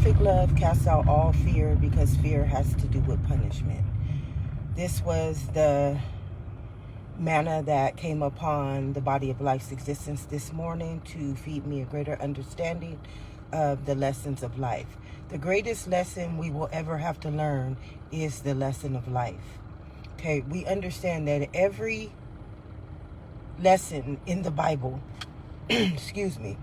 Perfect love casts out all fear, because fear has to do with punishment. This was the manna that came upon the body of life's existence this morning to feed me a greater understanding of the lessons of life. The greatest lesson we will ever have to learn is the lesson of life. Okay, we understand that every lesson in the Bible, excuse me,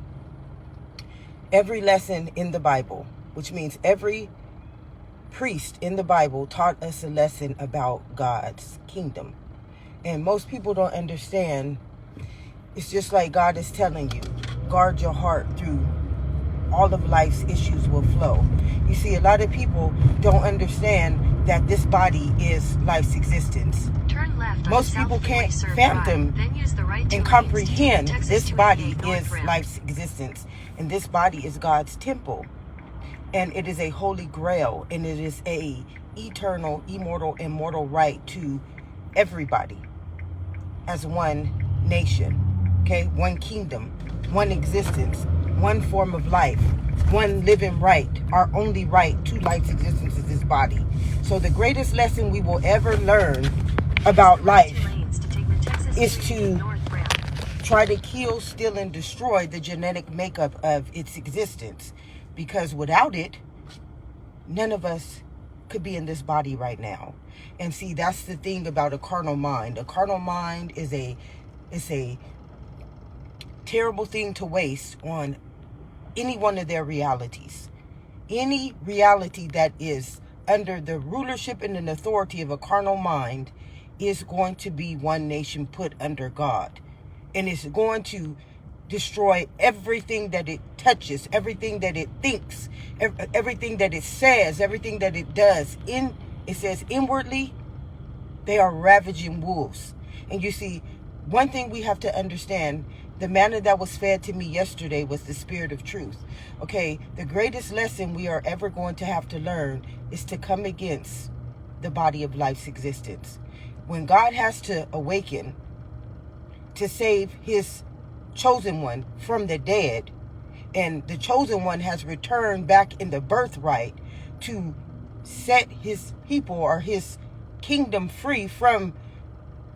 every lesson in the Bible, which means every priest in the Bible taught us a lesson about God's kingdom. And most people don't understand. It's just like God is telling you, guard your heart through all of life's issues will flow. You see, a lot of people don't understand that this body is life's existence. Turn left. Most people can't fathom and comprehend this body is life's existence. And this body is God's temple. And it is a holy grail. And it is a eternal, immortal, immortal right to everybody as one nation. Okay, one kingdom, one existence, one form of life, one living right. Our only right to life's existence is this body. So the greatest lesson we will ever learn about life is to try to kill, steal, and destroy the genetic makeup of its existence. Because without it, none of us could be in this body right now. And see, that's the thing about a carnal mind. A carnal mind is a terrible thing to waste on any one of their realities. Any reality that is under the rulership and an authority of a carnal mind is going to be one nation put under God. And it's going to destroy everything that it touches, everything that it thinks, everything that it says, everything that it does. It says inwardly, they are ravaging wolves. And you see, one thing we have to understand, the manna that was fed to me yesterday was the spirit of truth. Okay, the greatest lesson we are ever going to have to learn is to come against the body of life's existence. When God has to awaken to save his chosen one from the dead, and the chosen one has returned back in the birthright to set his people or his kingdom free from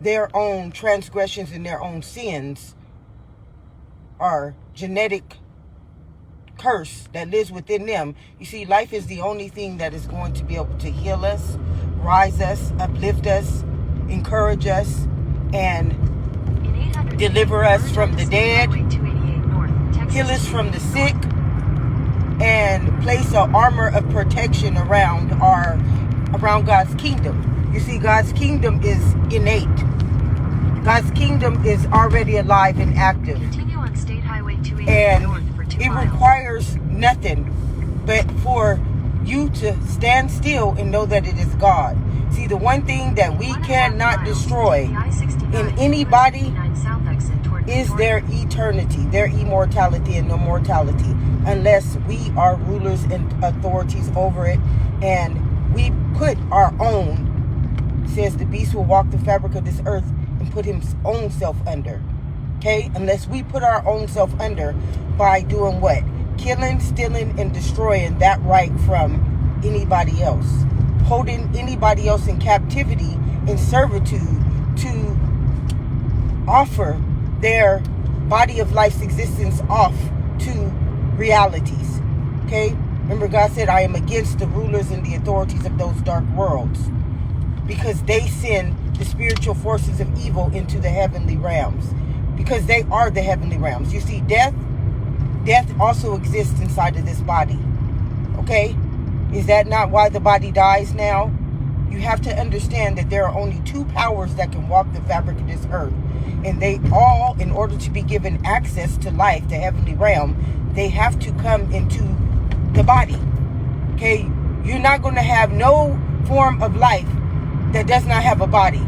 their own transgressions and their own sins, or genetic curse that lives within them. You see, life is the only thing that is going to be able to heal us, rise us, uplift us, encourage us, and deliver us from the dead, heal us from the sick, and place an armor of protection around God's kingdom. You see, God's kingdom is innate. God's kingdom is already alive and active. Continue on State Highway 288 And north for 2 it miles. requires nothing but for you to stand still and know that it is God. See, the one thing that we cannot destroy in anybody is their eternity, their immortality and no mortality, unless we are rulers and authorities over it, and we put our own, says the beast will walk the fabric of this earth and put his own self under. Okay, unless we put our own self under by doing what? Killing, stealing, and destroying that right from anybody else, holding anybody else in captivity, in servitude, to offer their body of life's existence off to realities. Okay, remember God said, I am against the rulers and the authorities of those dark worlds, because they send the spiritual forces of evil into the heavenly realms, because they are the heavenly realms. You see, death also exists inside of this body. Okay, is that not why the body dies now? You have to understand that there are only two powers that can walk the fabric of this earth, and they all, in order to be given access to life, the heavenly realm, they have to come into the body. Okay, you're not going to have no form of life that does not have a body.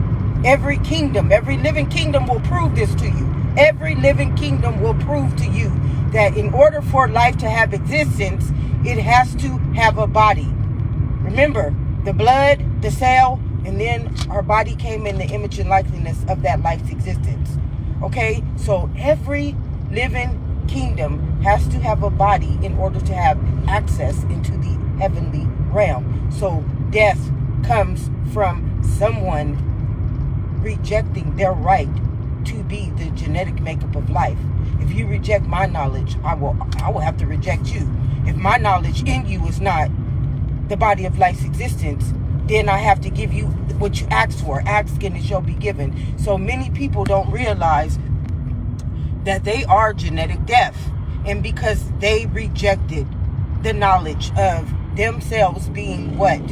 Every kingdom, every living kingdom will prove this to you. Every living kingdom will prove to you that in order for life to have existence, it has to have a body. Remember, the blood, the cell, and then our body came in the image and likeness of that life's existence. Okay, so every living kingdom has to have a body in order to have access into the heavenly realm. So death comes from someone rejecting their right to be the genetic makeup of life. If you reject my knowledge, I will have to reject you. If my knowledge in you is not the body of life's existence, then I have to give you what you asked for. Ask and it shall be given. So many people don't realize that they are genetic deaf. And because they rejected the knowledge of themselves being what?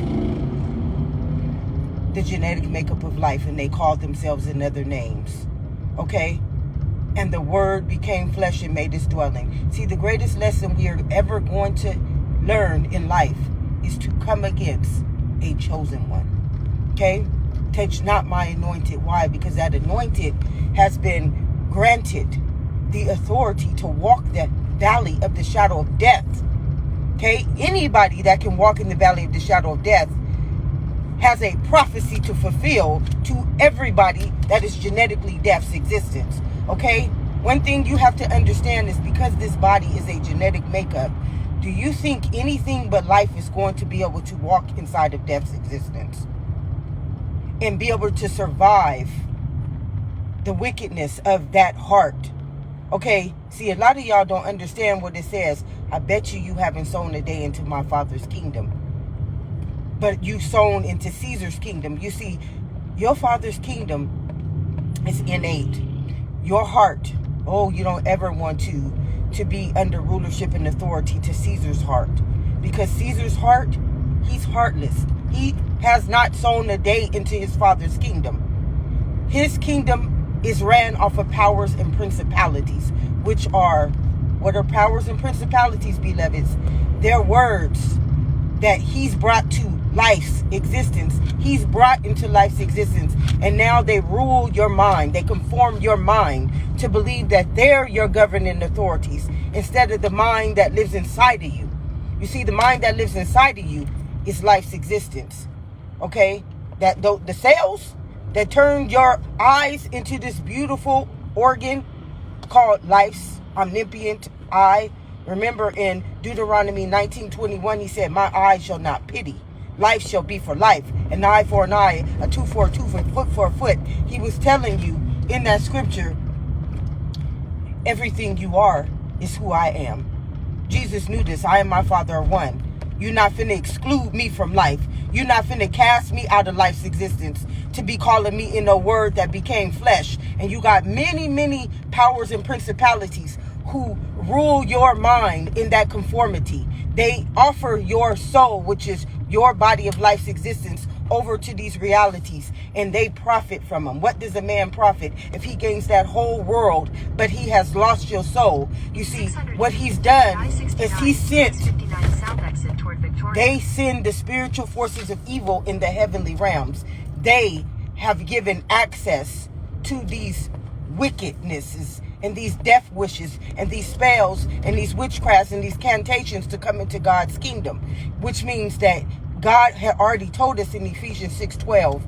The genetic makeup of life, and they called themselves in other names. Okay? And the word became flesh and made its dwelling. See, the greatest lesson we are ever going to learn in life is to come against a chosen one. Okay? Touch not my anointed. Why? Because that anointed has been granted the authority to walk that valley of the shadow of death. Okay? Anybody that can walk in the valley of the shadow of death has a prophecy to fulfill to everybody that is genetically deaf's existence. Okay? One thing you have to understand is because this body is a genetic makeup, do you think anything but life is going to be able to walk inside of death's existence and be able to survive the wickedness of that heart? Okay, see, a lot of y'all don't understand what it says. I bet you haven't sown a day into my Father's kingdom, but you sown into Caesar's kingdom. You see, your Father's kingdom is innate. Your heart, you don't ever want to be under rulership and authority to Caesar's heart, because Caesar's heart, he's heartless. He has not sown a day into his Father's kingdom. His kingdom is ran off of powers and principalities, which are, what are powers and principalities, beloveds? They're words that he's brought to life's existence. He's brought into life's existence, and now they rule your mind. They conform your mind to believe that they're your governing authorities instead of the mind that lives inside of you. You see, the mind that lives inside of you is life's existence. Okay? That the cells that turn your eyes into this beautiful organ called life's omnipotent eye. Remember in Deuteronomy 19:21, he said, my eye shall not pity. Life shall be for life, an eye for an eye, a tooth for a tooth, a foot for a foot. He was telling you in that scripture, everything you are is who I am. Jesus knew this. I and my Father are one. You're not finna exclude me from life. You're not finna cast me out of life's existence to be calling me in a word that became flesh. And you got many, many powers and principalities who rule your mind in that conformity. They offer your soul, which is your body of life's existence, over to these realities, and they profit from them. What does a man profit if he gains that whole world, but he has lost your soul? You see, what he's done is he sent, they send the spiritual forces of evil in the heavenly realms. They have given access to these wickednesses and these death wishes and these spells and these witchcrafts and these cantations to come into God's kingdom, which means that God had already told us in Ephesians 6:12,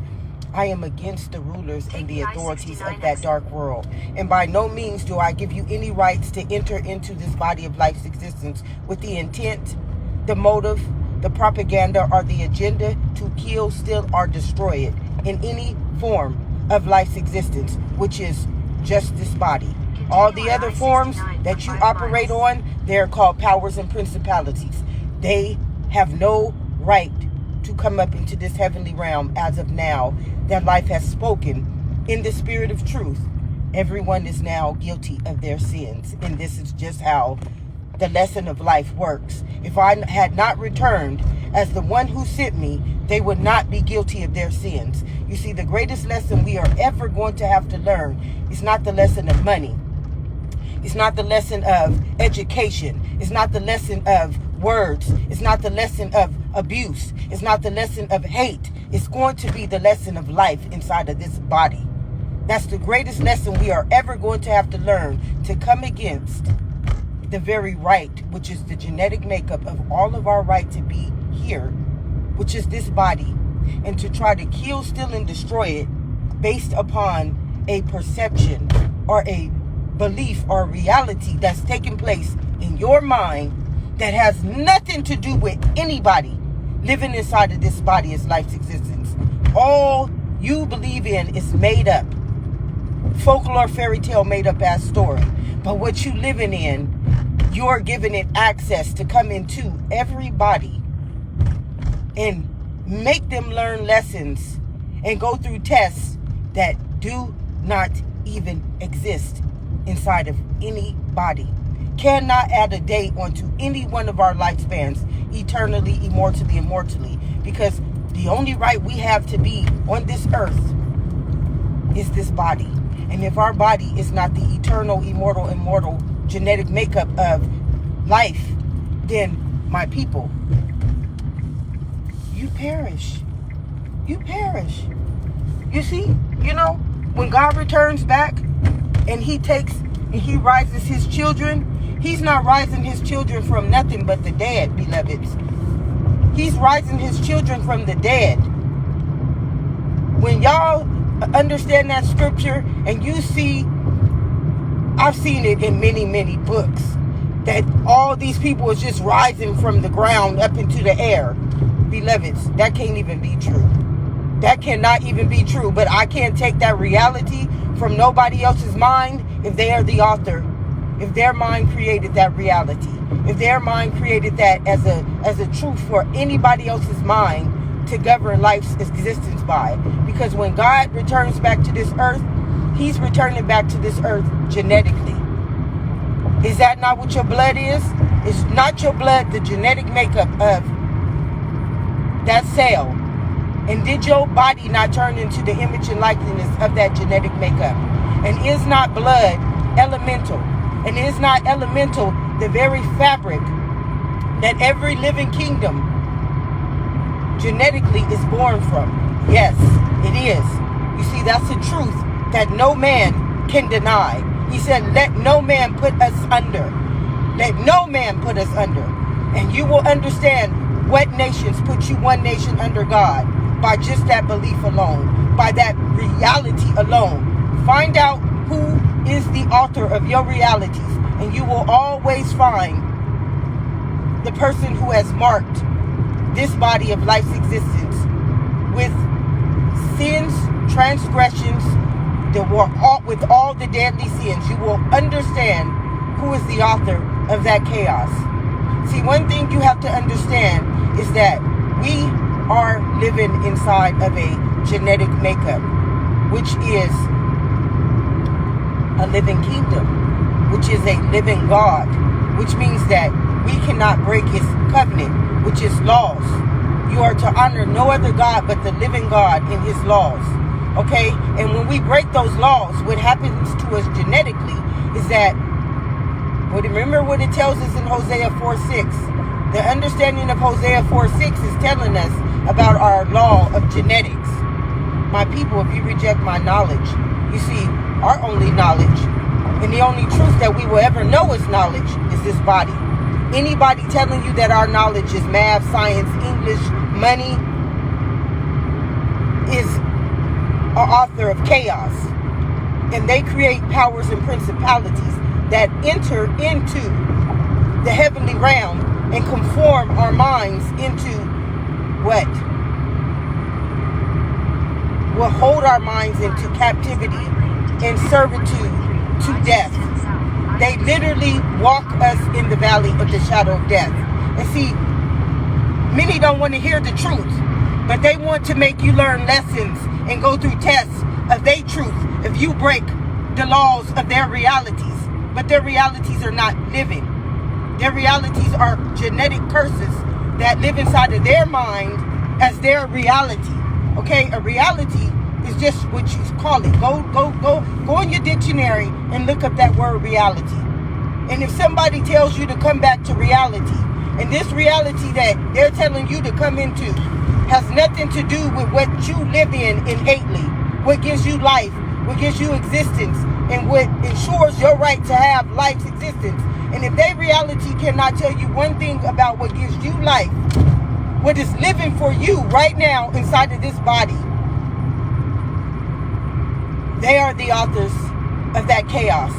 I am against the rulers and the authorities of that dark world. And by no means do I give you any rights to enter into this body of life's existence with the intent, the motive, the propaganda, or the agenda to kill, steal, or destroy it in any form of life's existence, which is just this body. All the other forms that you operate on, they're called powers and principalities. They have no right to come up into this heavenly realm as of now that life has spoken in the spirit of truth. Everyone is now guilty of their sins, and this is just how the lesson of life works. If I had not returned as the one who sent me, they would not be guilty of their sins. You see, the greatest lesson we are ever going to have to learn is not the lesson of money. It's not the lesson of education. It's not the lesson of words. It's not the lesson of abuse. It's not the lesson of hate. It's going to be the lesson of life inside of this body. That's the greatest lesson we are ever going to have to learn, to come against the very right, which is the genetic makeup of all of our right to be here, which is this body, and to try to kill, steal, and destroy it based upon a perception or a belief or reality that's taking place in your mind that has nothing to do with anybody living inside of this body as life's existence. All you believe in is made up. Folklore, fairy tale, made up ass story. But what you living in, you're giving it access to come into everybody and make them learn lessons and go through tests that do not even exist inside of anybody. Cannot add a day onto any one of our lifespans, eternally, immortally, because the only right we have to be on this earth is this body. And if our body is not the eternal, immortal genetic makeup of life, then my people, you perish. You perish. You see, when God returns back and he takes and he rises his children, he's not rising his children from nothing but the dead, beloveds. He's rising his children from the dead. When y'all understand that scripture and you see, I've seen it in many books, that all these people is just rising from the ground up into the air. Beloveds, that can't even be true. That cannot even be true. But I can't take that reality from nobody else's mind if they are the author. If their mind created that reality. If their mind created that as a truth for anybody else's mind to govern life's existence by. Because when God returns back to this earth, he's returning back to this earth genetically. Is that not what your blood is? Is not your blood the genetic makeup of that cell? And did your body not turn into the image and likeness of that genetic makeup? And is not blood elemental? And is not elemental the very fabric that every living kingdom genetically is born from? Yes, it is. You see, that's a truth that no man can deny. He said, let no man put us under. Let no man put us under. And you will understand what nations put you one nation under God by just that belief alone, by that reality alone. Find out who is the author of your realities, and you will always find the person who has marked this body of life's existence with sins, transgressions, with all the deadly sins. You will understand who is the author of that chaos. See, one thing you have to understand is that we are living inside of a genetic makeup, which is a living kingdom, which is a living God, which means that we cannot break his covenant, which is laws. You are to honor no other God but the living God in his laws. Okay? And when we break those laws, what happens to us genetically is that, well, remember what it tells us in Hosea 4:6. The understanding of Hosea 4:6 is telling us about our law of genetics. My people, if you reject my knowledge, you see, our only knowledge and the only truth that we will ever know as knowledge is this body. Anybody telling you that our knowledge is math, science, English, money is an author of chaos. And they create powers and principalities that enter into the heavenly realm and conform our minds into what? Will hold our minds into captivity and servitude to death. They literally walk us in the valley of the shadow of death. And see, many don't want to hear the truth, but they want to make you learn lessons and go through tests of their truth if you break the laws of their realities. But their realities are not living. Their realities are genetic curses that live inside of their mind as their reality. Okay, a reality is just what you call it. Go in your dictionary and look up that word reality. And if somebody tells you to come back to reality, and this reality that they're telling you to come into has nothing to do with what you live in innately, what gives you life, what gives you existence, and what ensures your right to have life's existence. And if their reality cannot tell you one thing about what gives you life, what is living for you right now inside of this body, they are the authors of that chaos.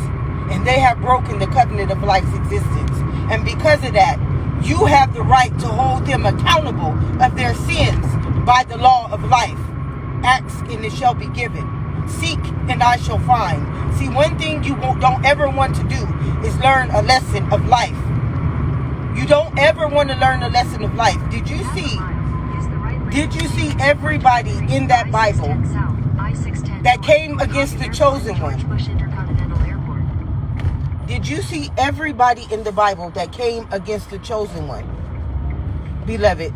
And they have broken the covenant of life's existence. And because of that, you have the right to hold them accountable of their sins by the law of life. Ask and it shall be given. Seek and I shall find. See, one thing you don't ever want to do is learn a lesson of life. You don't ever want to learn a lesson of life. Did you see everybody in that Bible that came against the chosen one? Did you see everybody in the Bible that came against the chosen one? Beloved,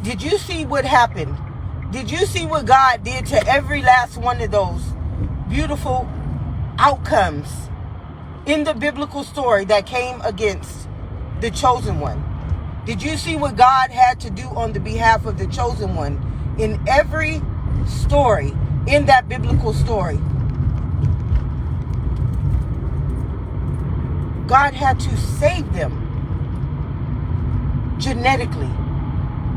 did you see what happened? Did you see what God did to every last one of those beautiful outcomes in the biblical story that came against the chosen one? Did you see what God had to do on the behalf of the chosen one in every story, in that biblical story? God had to save them genetically.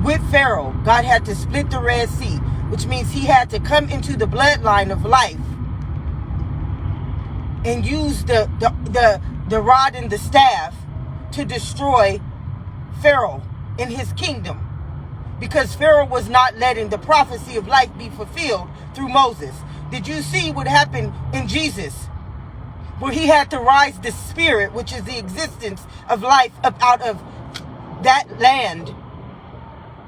With Pharaoh, God had to split the Red Sea, which means he had to come into the bloodline of life and use the rod and the staff to destroy Pharaoh in his kingdom, because Pharaoh was not letting the prophecy of life be fulfilled through Moses. Did you see what happened in Jesus, where he had to rise the spirit, which is the existence of life, up out of that land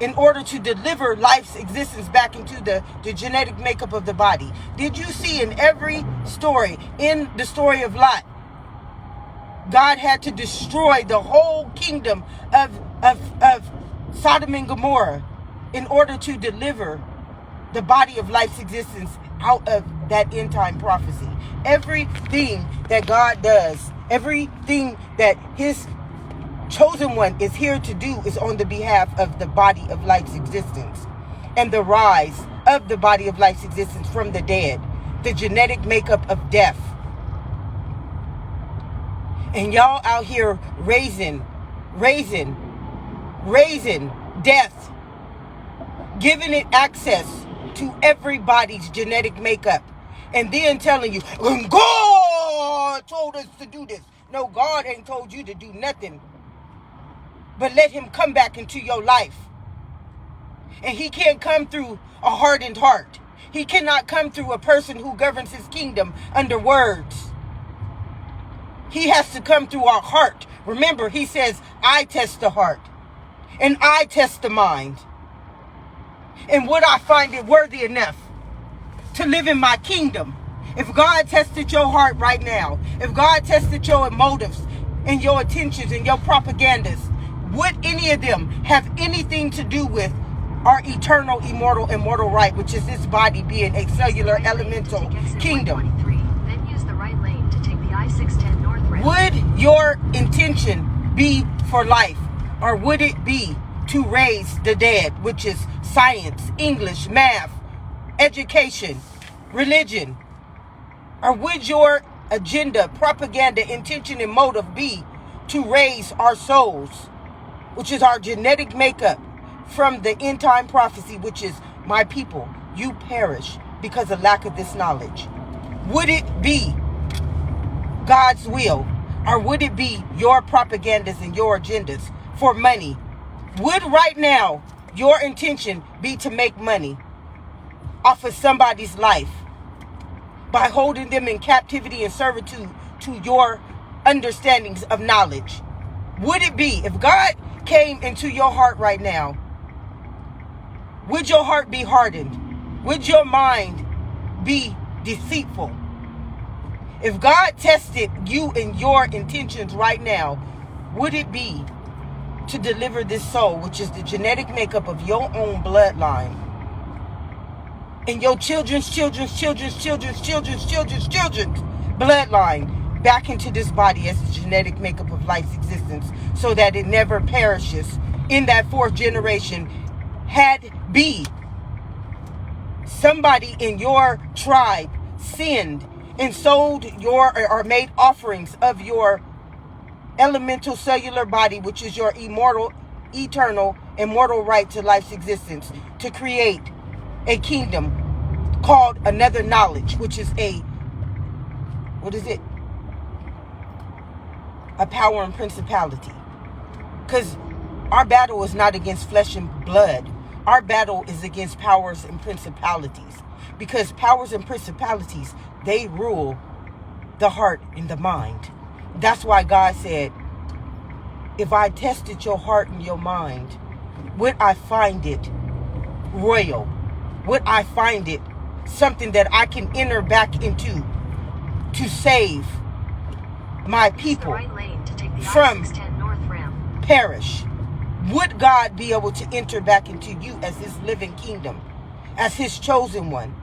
in order to deliver life's existence back into the genetic makeup of the body? Did you see in every story, in the story of Lot, God had to destroy the whole kingdom of Sodom and Gomorrah in order to deliver the body of life's existence out of that end time prophecy? Everything that God does, everything that his chosen one is here to do is on the behalf of the body of life's existence and the rise of the body of life's existence from the dead, the genetic makeup of death. And y'all out here raising death, giving it access to everybody's genetic makeup, and then telling you, God told us to do this. No, God ain't told you to do nothing, but let him come back into your life. And he can't come through a hardened heart. He cannot come through a person who governs his kingdom under words. He has to come through our heart. Remember, he says, I test the heart and I test the mind. And would I find it worthy enough to live in my kingdom? If God tested your heart right now, if God tested your motives and your intentions and your propagandas, would any of them have anything to do with our eternal, immortal, immortal right, which is this body being a cellular elemental kingdom? Would your intention be for life, or would it be to raise the dead, which is science, English, math, education, religion? Or would your agenda, propaganda, intention, and motive be to raise our souls, which is our genetic makeup, from the end time prophecy, which is, my people, you perish because of lack of this knowledge? Would it be God's will, or would it be your propagandas and your agendas for money? Would right now your intention be to make money off of somebody's life by holding them in captivity and servitude to your understandings of knowledge? Would it be, if God came into your heart right now, would your heart be hardened? Would your mind be deceitful? If God tested you and your intentions right now, would it be to deliver this soul, which is the genetic makeup of your own bloodline, and your children's bloodline, back into this body as the genetic makeup of life's existence, so that it never perishes in that fourth generation? Had be somebody in your tribe sinned and sold your, or made offerings of your elemental cellular body, which is your immortal, eternal, immortal right to life's existence, to create a kingdom called another knowledge, which is a, what is it? a power and principality. Because our battle is not against flesh and blood. Our battle is against powers and principalities. Because powers and principalities, they rule the heart and the mind. That's why God said, if I tested your heart and your mind, would I find it royal? Would I find it something that I can enter back into to save my people from perish? Would God be able to enter back into you as his living kingdom, as his chosen one?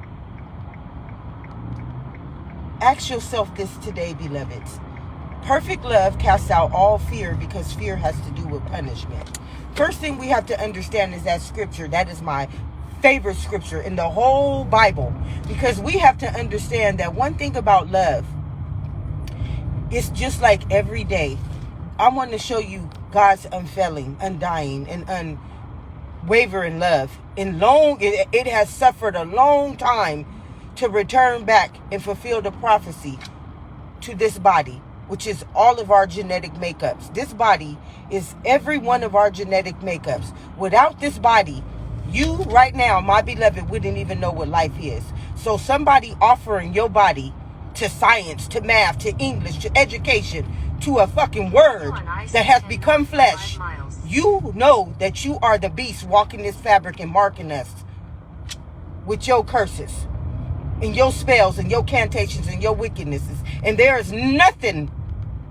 Ask yourself this today, beloveds. Perfect love casts out all fear, because fear has to do with punishment. First thing we have to understand is that scripture. That is my favorite scripture in the whole Bible, because we have to understand that one thing about love, it's just like every day. I want to show you God's unfailing, undying, and unwavering love. It has suffered a long time to return back and fulfill the prophecy to this body, which is all of our genetic makeups. This body is every one of our genetic makeups. Without this body, you right now, my beloved, wouldn't even know what life is. So somebody offering your body to science, to math, to English, to education, to a fucking word that has become flesh, you know that you are the beast walking this fabric and marking us with your curses and your spells and your cantations and your wickednesses. And there is nothing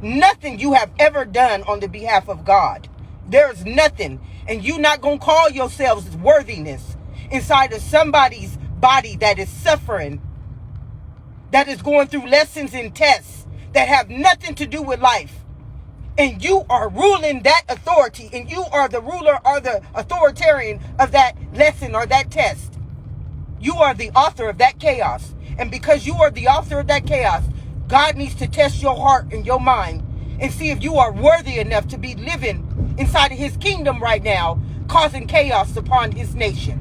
you have ever done on the behalf of God. There is nothing. And you not going to call yourselves worthiness inside of somebody's body that is suffering, that is going through lessons and tests that have nothing to do with life. And you are ruling that authority, and you are the ruler or the authoritarian of that lesson or that test. You are the author of that chaos. And because you are the author of that chaos, God needs to test your heart and your mind and see if you are worthy enough to be living inside of his kingdom right now, causing chaos upon his nation.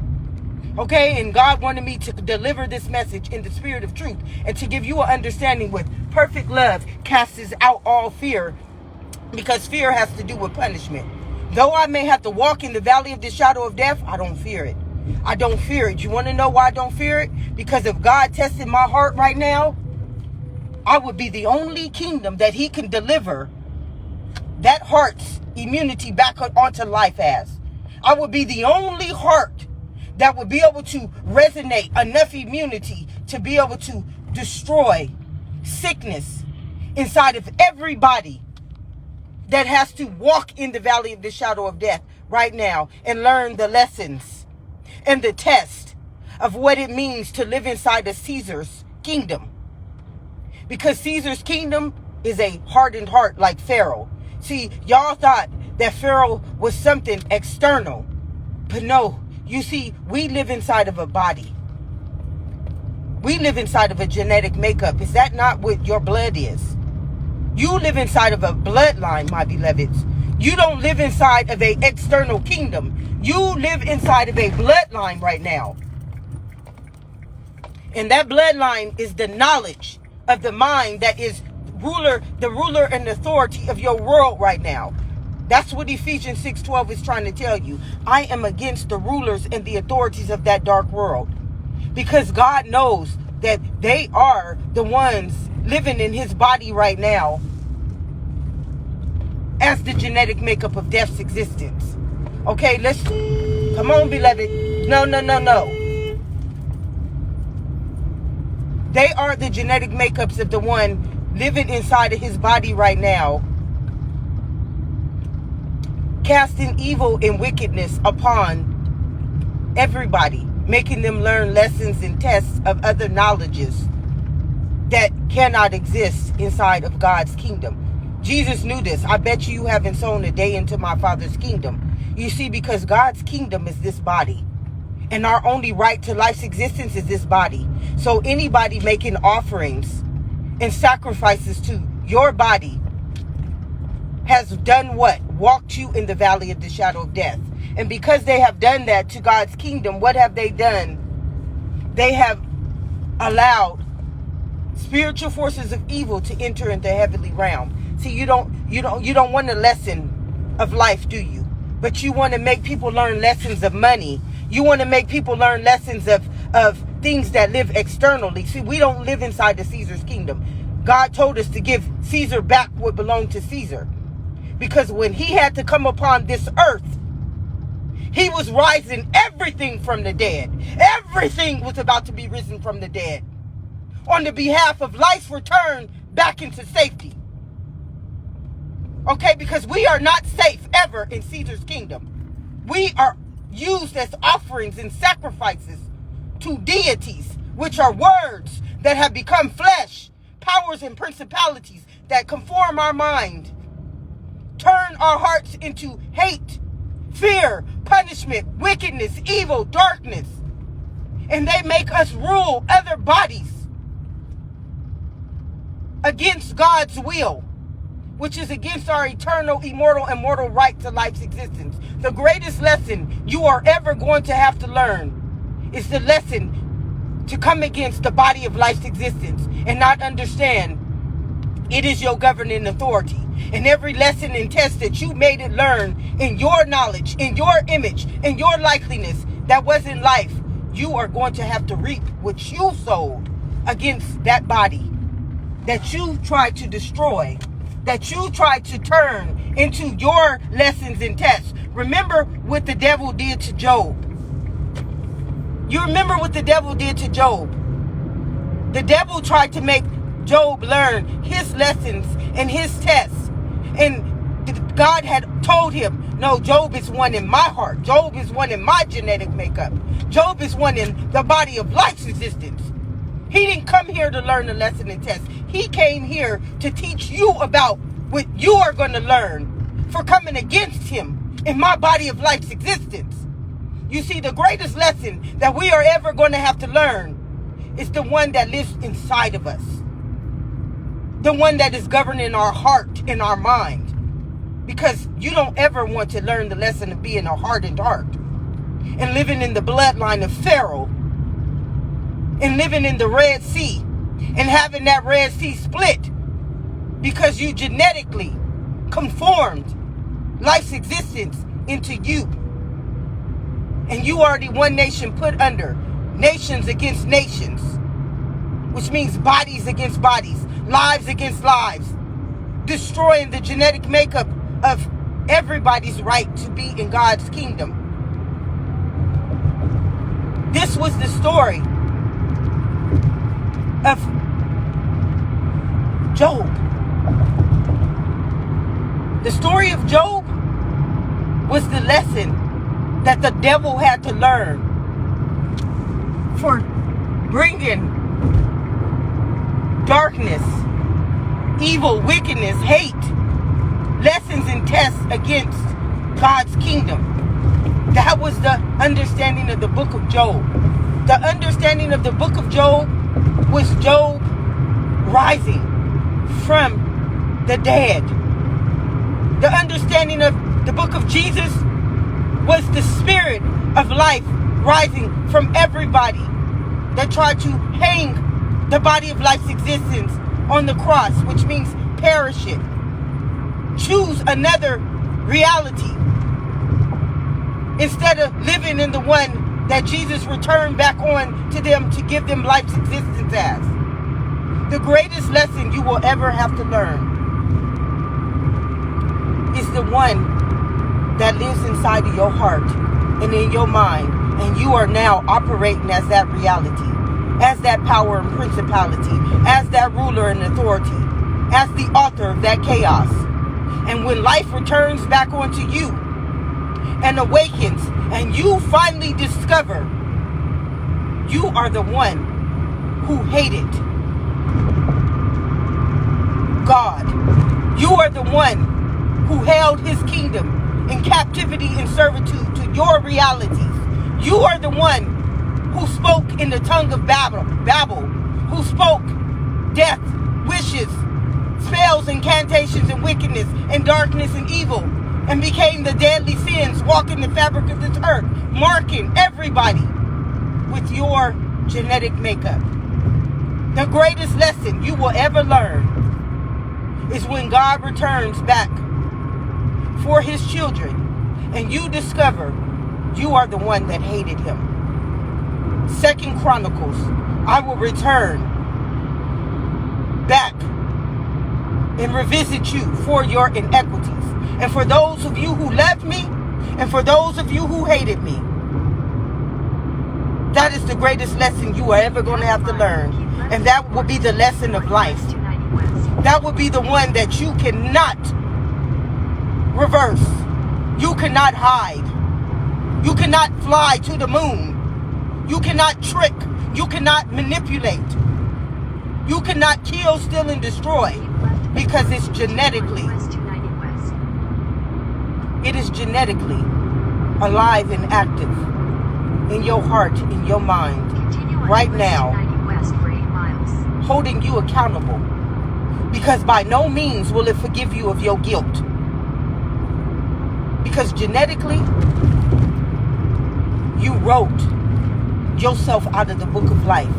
Okay, and God wanted me to deliver this message in the spirit of truth and to give you an understanding with perfect love casts out all fear, because fear has to do with punishment. Though I may have to walk in the valley of the shadow of death, I don't fear it. I don't fear it. You want to know why I don't fear it? Because if God tested my heart right now, I would be the only kingdom that he can deliver that heart's immunity back onto life as. I would be the only heart that would be able to resonate enough immunity to be able to destroy sickness inside of everybody that has to walk in the valley of the shadow of death right now and learn the lessons and the test of what it means to live inside of Caesar's kingdom. Because Caesar's kingdom is a hardened heart like Pharaoh. See, y'all thought that Pharaoh was something external. But no, you see, we live inside of a body. We live inside of a genetic makeup. Is that not what your blood is? You live inside of a bloodline, my beloveds. You don't live inside of an external kingdom. You live inside of a bloodline right now. And that bloodline is the knowledge of the mind that is the ruler and authority of your world right now. That's what Ephesians 6:12 is trying to tell you. I am against the rulers and the authorities of that dark world. Because God knows that they are the ones living in his body right now as the genetic makeup of death's existence. Okay, let's come on, beloved. No. They are the genetic makeups of the one living inside of his body right now, casting evil and wickedness upon everybody, making them learn lessons and tests of other knowledges that cannot exist inside of God's kingdom. Jesus knew this. I bet you haven't sown a day into my Father's kingdom. You see, because God's kingdom is this body. And our only right to life's existence is this body. So anybody making offerings and sacrifices to your body has done what? Walked you in the valley of the shadow of death. And because they have done that to God's kingdom, what have they done? They have allowed spiritual forces of evil to enter into the heavenly realm. See, you don't want a lesson of life, do you? But you want to make people learn lessons of money. You want to make people learn lessons of things that live externally. See, we don't live inside the Caesar's kingdom. God told us to give Caesar back what belonged to Caesar. Because when he had to come upon this earth, he was rising everything from the dead. Everything was about to be risen from the dead on the behalf of life's return back into safety. Okay, because we are not safe ever in Caesar's kingdom. We are used as offerings and sacrifices to deities, which are words that have become flesh, powers and principalities that conform our mind, turn our hearts into hate, fear, punishment, wickedness, evil, darkness. And they make us rule other bodies against God's will, which is against our eternal, immortal, and mortal right to life's existence. The greatest lesson you are ever going to have to learn is the lesson to come against the body of life's existence and not understand it is your governing authority. And every lesson and test that you made it learn in your knowledge, in your image, in your likeliness that wasn't life, you are going to have to reap what you sowed against that body that you tried to destroy, that you tried to turn into your lessons and tests. Remember what the devil did to Job. You remember what the devil did to Job. The devil tried to make Job learn his lessons and his tests. And God had told him, no, Job is one in my heart. Job is one in my genetic makeup. Job is one in the body of life's existence. He didn't come here to learn a lesson and test. He came here to teach you about what you are going to learn for coming against him in my body of life's existence. You see, the greatest lesson that we are ever going to have to learn is the one that lives inside of us. The one that is governing our heart and our mind. Because you don't ever want to learn the lesson of being a hardened heart and living in the bloodline of Pharaoh and living in the Red Sea and having that Red Sea split because you genetically conformed life's existence into you. And you are the one nation put under, nations against nations, which means bodies against bodies, lives against lives, destroying the genetic makeup of everybody's right to be in God's kingdom. This was the story of Job. The story of Job was the lesson that the devil had to learn for bringing darkness, evil, wickedness, hate, lessons and tests against God's kingdom. That was the understanding of the book of Job. The understanding of the book of Job was Job rising from the dead. The understanding of the book of Jesus was the spirit of life rising from everybody that tried to hang the body of life's existence on the cross, which means perish it. Choose another reality instead of living in the one that Jesus returned back on to them to give them life's existence as. The greatest lesson you will ever have to learn is the one that lives inside of your heart and in your mind, and you are now operating as that reality, as that power and principality, as that ruler and authority, as the author of that chaos. And when life returns back onto you and awakens, and you finally discover you are the one who hated God, you are the one who held his kingdom in captivity and servitude to your realities. You are the one who spoke in the tongue of Babel, who spoke death, wishes, spells, incantations, and wickedness, and darkness and evil, and became the deadly sins walking the fabric of this earth, marking everybody with your genetic makeup. The greatest lesson you will ever learn is when God returns back for his children and you discover you are the one that hated him. 2 Chronicles, I will return back and revisit you for your inequities. And for those of you who loved me, and for those of you who hated me, that is the greatest lesson you are ever going to have to learn. And that will be the lesson of life. That will be the one that you cannot reverse. You cannot hide. You cannot fly to the moon. You cannot trick. You cannot manipulate. You cannot kill, steal, and destroy. Because it's genetically. It is genetically alive and active in your heart, in your mind, right now, holding you accountable. Because by no means will it forgive you of your guilt. Because genetically, you wrote yourself out of the book of life.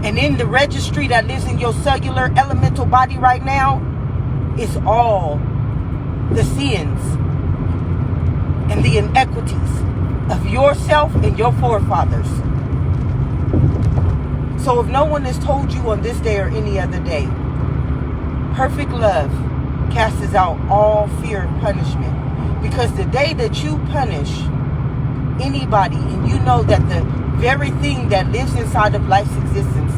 And in the registry that lives in your cellular elemental body right now, is all the sins and the inequities of yourself and your forefathers. So if no one has told you on this day or any other day, perfect love casts out all fear of punishment. Because the day that you punish anybody, and you know that the very thing that lives inside of life's existence,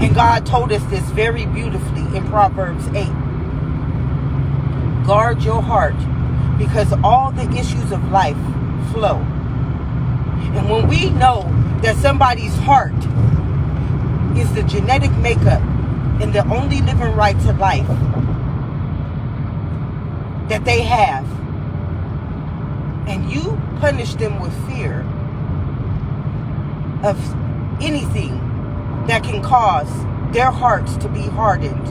and God told us this very beautifully in Proverbs 8, guard your heart, because all the issues of life flow. And when we know that somebody's heart is the genetic makeup and the only living right to life that they have, and you punish them with fear of anything that can cause their hearts to be hardened,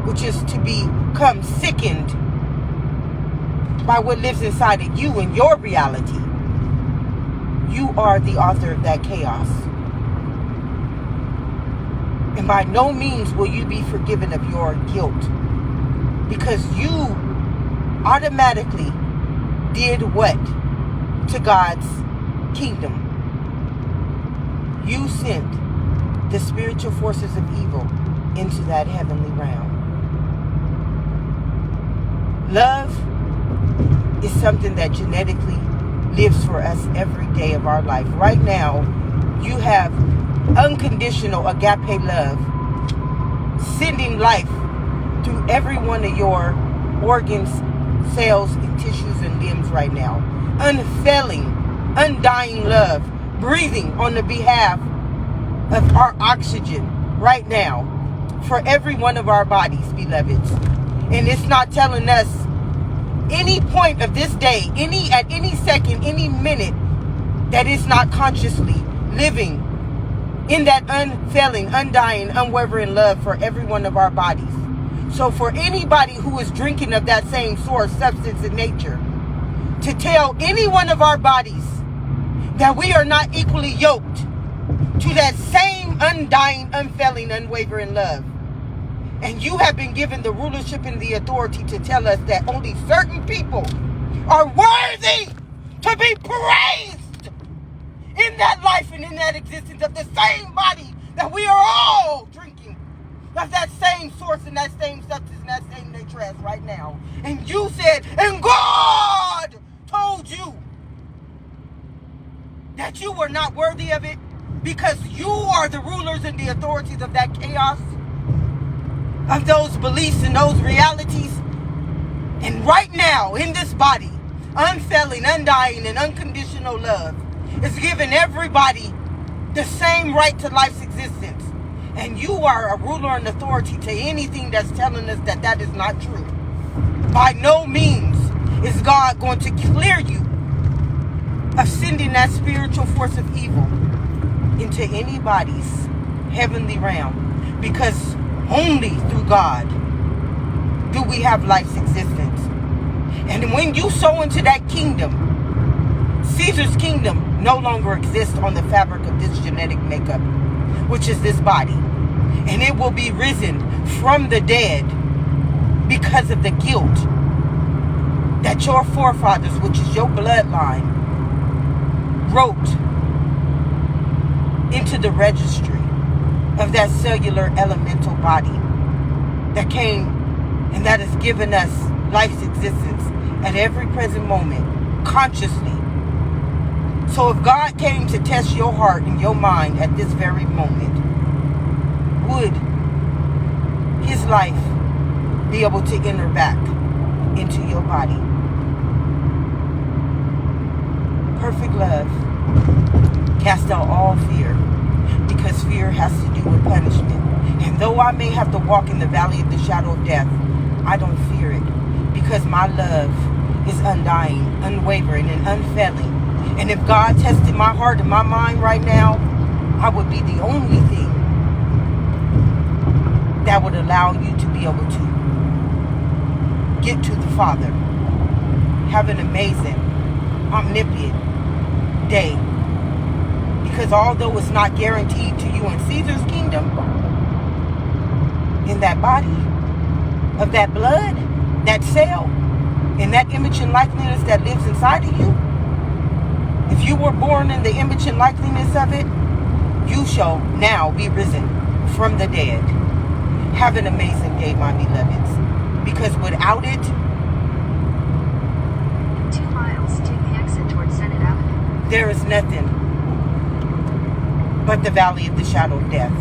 which is to become sickened by what lives inside of you and your reality, you are the author of that chaos. And by no means will you be forgiven of your guilt, because you automatically did what to God's kingdom? You sent the spiritual forces of evil into that heavenly realm. Love is something that genetically lives for us every day of our life. Right now, you have unconditional agape love sending life through every one of your organs, cells, and tissues and limbs right now. Unfailing, undying love breathing on the behalf of our oxygen right now for every one of our bodies, beloveds. And it's not telling us any point of this day, at any second, any minute, that it's not consciously living in that unfailing, undying, unwavering love for every one of our bodies. So for anybody who is drinking of that same source, substance, and nature, to tell any one of our bodies that we are not equally yoked to that same undying, unfailing, unwavering love. And you have been given the rulership and the authority to tell us that only certain people are worthy to be praised in that life and in that existence of the same body that we are all drinking of that same source and that same substance and that same nature as right now. And you said, and God told you that you were not worthy of it because you are the rulers and the authorities of that chaos, of those beliefs and those realities. And right now, in this body, unfailing, undying, and unconditional love is giving everybody the same right to life's existence. And you are a ruler and authority to anything that's telling us that that is not true. By no means is God going to clear you of sending that spiritual force of evil into anybody's heavenly realm, because only through God do we have life's existence. And when you sow into that kingdom, Caesar's kingdom no longer exists on the fabric of this genetic makeup, which is this body. And it will be risen from the dead because of the guilt that your forefathers, which is your bloodline, wrote into the registry of that cellular elemental body that came and that has given us life's existence at every present moment, consciously. So if God came to test your heart and your mind at this very moment, would his life be able to enter back into your body? Perfect love casts out all fear, because fear has to do with punishment. And though I may have to walk in the valley of the shadow of death, I don't fear it, because my love is undying, unwavering, and unfailing. And if God tested my heart and my mind right now, I would be the only thing that would allow you to be able to get to the Father. Have an amazing, omnipotent day. Because although it's not guaranteed to you in Caesar's kingdom, in that body, of that blood, that cell, in that image and likeness that lives inside of you, if you were born in the image and likeness of it, you shall now be risen from the dead. Have an amazing day, my beloveds. Because without it, In 2 miles, take the exit towards Senate Avenue. there is nothing but the valley of the shadow of death.